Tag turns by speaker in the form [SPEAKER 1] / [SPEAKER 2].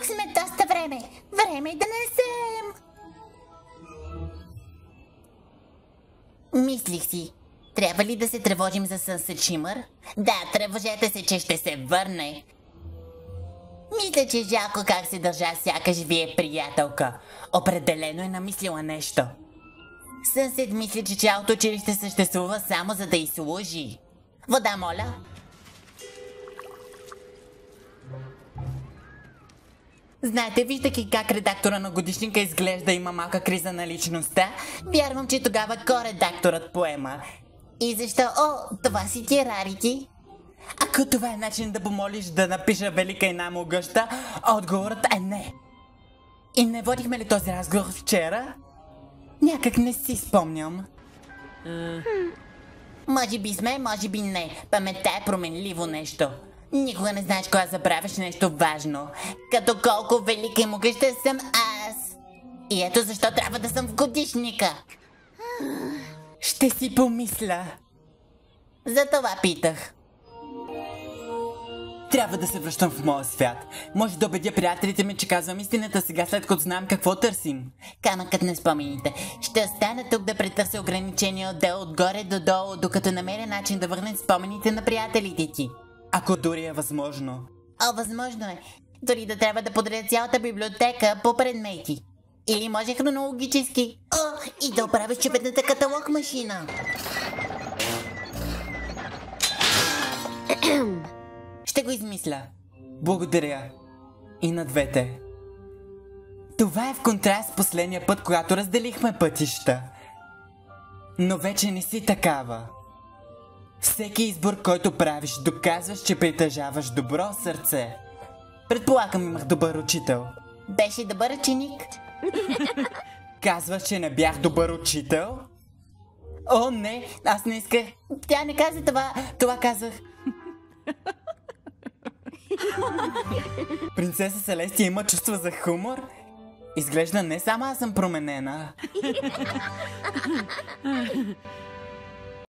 [SPEAKER 1] Тук сме доста време. Време е да несем. Мислих си. Трябва ли да се тревожим за Сънсет Шимър? Да, тревожете се, че ще се върне. Мисля, че жалко как се държа, сякаш ви е приятелка. Определено е намислила нещо. Сънсет мисли, че цялото училище съществува само за да й служи. Вода, моля. Знаете, виждайки как редактора на годишника изглежда има малка криза на личността, вярвам, че тогава ко-редакторът поема. И защо? О, това си ти, Рарити? Ако това е начин да помолиш да напиша велика и най-могъща, отговорът е не. И не водихме ли този разговор вчера? Някак не си спомням. Може би сме, може би не. Паметта е променливо нещо. Никога не знаеш кога забравяш нещо важно. Като колко велика и могъща съм аз. И ето защо трябва да съм в годишника. Ще си помисля. За това питах. Трябва да се връщам в моя свят. Може да убедя приятелите ми, че казвам истината сега, след като знам какво търсим. Камъкът на спомените. Ще остана тук да претърся ограничения отдел отгоре до долу, докато намеря начин да върнем спомените на приятелите ти. Ако дори е възможно. О, възможно е. Дори да трябва да подредя цялата библиотека по предмети. Или може хронологически. О, и да оправиш чепетната каталог машина. Ще го измисля. Благодаря. И на двете. Това е в контраст с последния път, когато разделихме пътища. Но вече не си такава. Всеки избор, който правиш, доказваш, че притежаваш добро сърце. Предполагам, имах добър учител. Беше добър ученик. Казваш, че не бях добър учител? О, не, аз не исках. Тя не каза това. Това казах. Принцеса Селестия има чувства за хумор? Изглежда не само аз съм променена.